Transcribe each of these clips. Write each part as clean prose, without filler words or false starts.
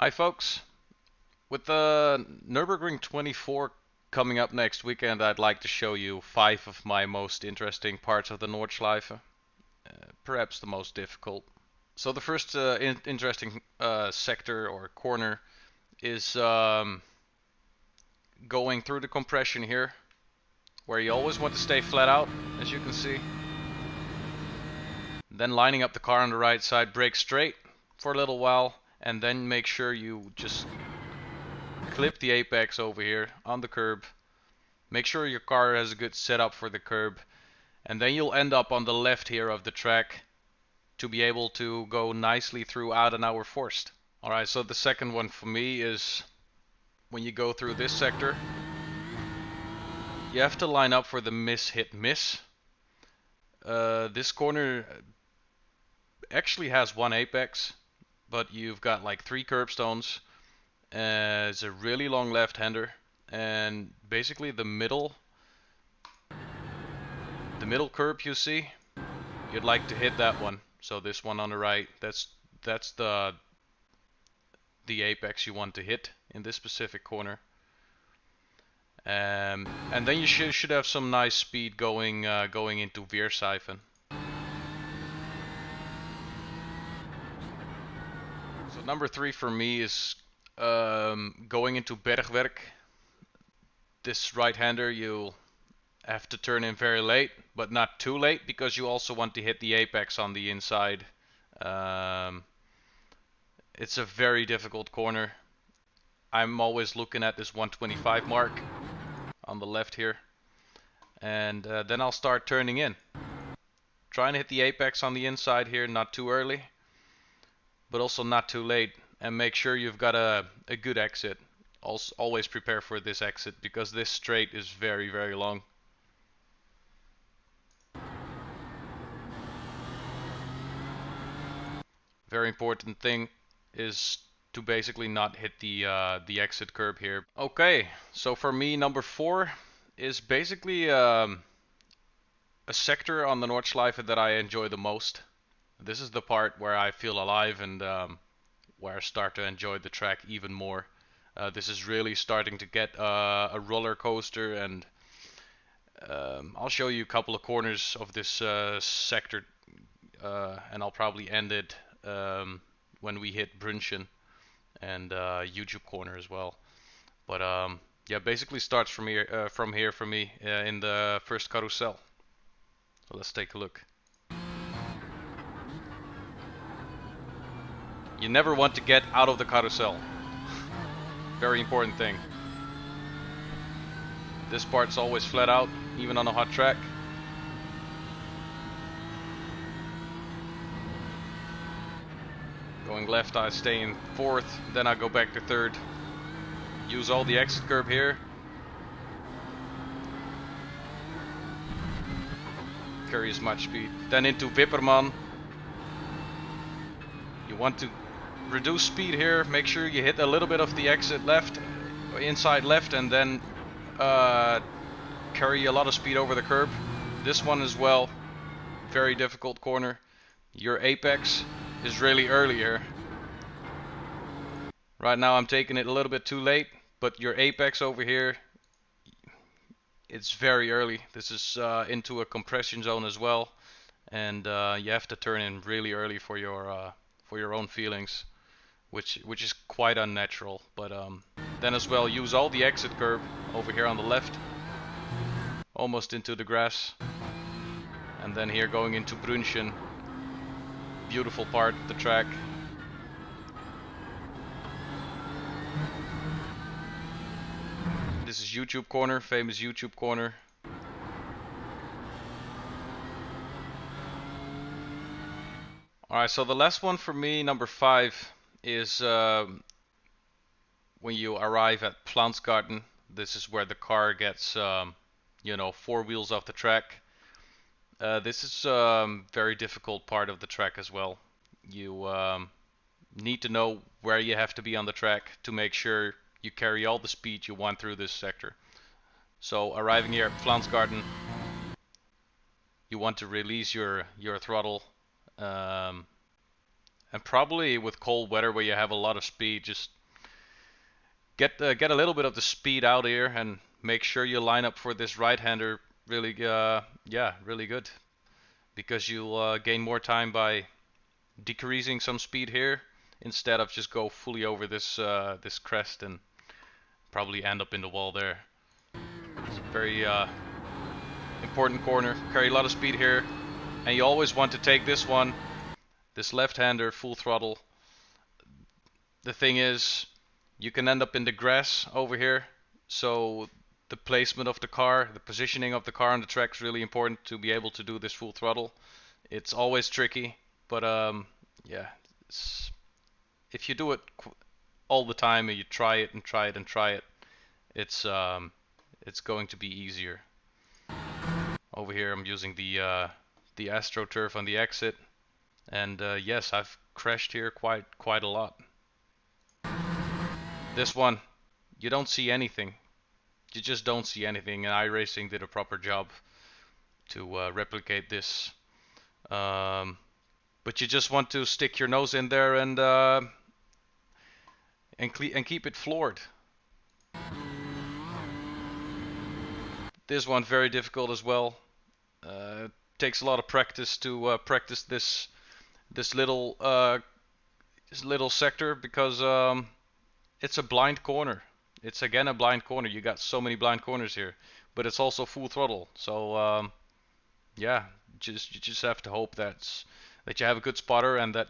Hi folks, with the Nürburgring 24 coming up next weekend, I'd like to show you 5 of my most interesting parts of the Nordschleife, perhaps the most difficult. So the first interesting sector or corner is going through the compression here, where you always want to stay flat out, as you can see. Then lining up the car on the right side, brake straight for a little while, and then make sure you just clip the apex over here on the curb. Make sure your car has a good setup for the curb, and then you'll end up on the left here of the track to be able to go nicely through out and hour forced. Alright, so the second one for me is when you go through this sector, you have to line up for the miss hit miss. This corner actually has one apex, but you've got like 3 curbstones. It's a really long left-hander, and basically the middle curb you see, you'd like to hit that one. So this one on the right, that's the apex you want to hit in this specific corner. And then you should have some nice speed going into Weersiphon. So number 3 for me is going into Bergwerk. This right-hander you'll have to turn in very late, but not too late, because you also want to hit the apex on the inside. It's a very difficult corner. I'm always looking at this 125 mark on the left here, and then I'll start turning in, trying to hit the apex on the inside here, not too early but also not too late, and make sure you've got a good exit. Also, always prepare for this exit, because this straight is very long. Very important thing is to basically not hit the exit curb here. Okay, so for me number 4 is basically a sector on the Nordschleife that I enjoy the most. This is the part where I feel alive and where I start to enjoy the track even more. This is really starting to get a roller coaster, and I'll show you a couple of corners of this sector, and I'll probably end it when we hit Brunchen and YouTube corner as well. But yeah, basically starts from here for me in the first carousel. So let's take a look. You never want to get out of the carousel. Very important thing. This part's always flat out, even on a hot track. Going left, I stay in 4th, then I go back to 3rd. Use all the exit curb here. Carry as much speed. Then into Wipperman. You want to reduce speed here, make sure you hit a little bit of the exit left, inside left, and then carry a lot of speed over the curb. This one as well, very difficult corner. Your apex is really early here. Right now I'm taking it a little bit too late, but your apex over here, it's very early. This is into a compression zone as well, and you have to turn in really early for your own feelings, which is quite unnatural. But then as well, use all the exit curb over here on the left, almost into the grass, and then here going into Brunchen, beautiful part of the track. This is YouTube corner, famous YouTube corner. Alright, so the last one for me, number 5, is when you arrive at Plansgarten. This is where the car gets, you know, 4 wheels off the track. This is very difficult part of the track as well. You need to know where you have to be on the track to make sure you carry all the speed you want through this sector. So arriving here at Plansgarten, you want to release your throttle And probably with cold weather where you have a lot of speed, just get a little bit of the speed out here and make sure you line up for this right-hander really, yeah, really good, because you'll gain more time by decreasing some speed here instead of just go fully over this crest and probably end up in the wall there. It's a very important corner. Carry a lot of speed here, and you always want to take this one, this left-hander full throttle. The thing is, you can end up in the grass over here, so the placement of the car, the positioning of the car on the track is really important to be able to do this full throttle. It's always tricky, but yeah, if you do it all the time and you try it and try it and try it, it's going to be easier. Over here, I'm using the AstroTurf on the exit, and yes, I've crashed here quite a lot. This one, you don't see anything. You just don't see anything, and iRacing did a proper job to replicate this. But you just want to stick your nose in there and keep it floored. This one very difficult as well. Takes a lot of practice to practice this little sector, because it's a blind corner. It's again a blind corner. You got so many blind corners here, but it's also full throttle. So yeah, you just have to hope that you have a good spotter and that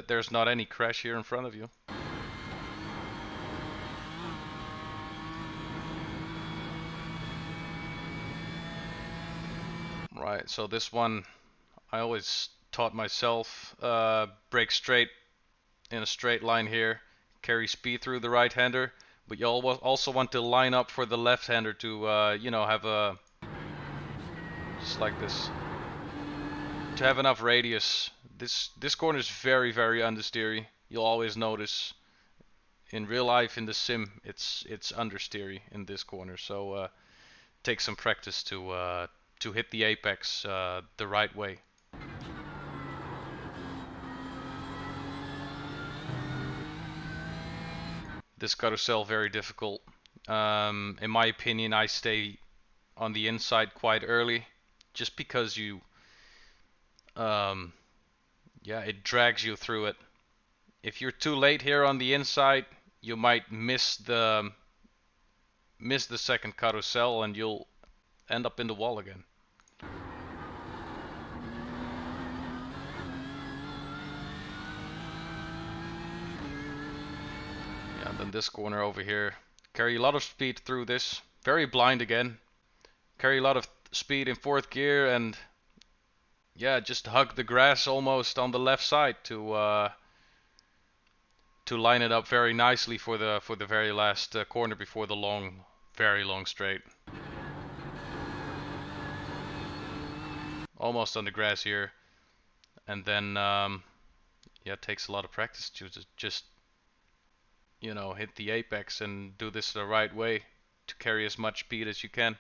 there's not any crash here in front of you. Right. So this one, I always taught myself, brake straight in a straight line here, carry speed through the right-hander, but you also want to line up for the left-hander to, you know, have a, just like this, to have enough radius. This corner is very understeery. You'll always notice in real life, in the sim, it's understeery in this corner. So take some practice to hit the apex the right way. This carousel very difficult. In my opinion, I stay on the inside quite early, just because yeah, it drags you through it. If you're too late here on the inside, you might miss the second carousel and you'll end up in the wall again. Yeah, and then this corner over here. Carry a lot of speed through this. Very blind again. Carry a lot of speed in fourth gear, and yeah, just hug the grass almost on the left side to line it up very nicely for the very last corner before the very long straight. Almost on the grass here, and then yeah, it takes a lot of practice to just, you know, hit the apex and do this the right way to carry as much speed as you can.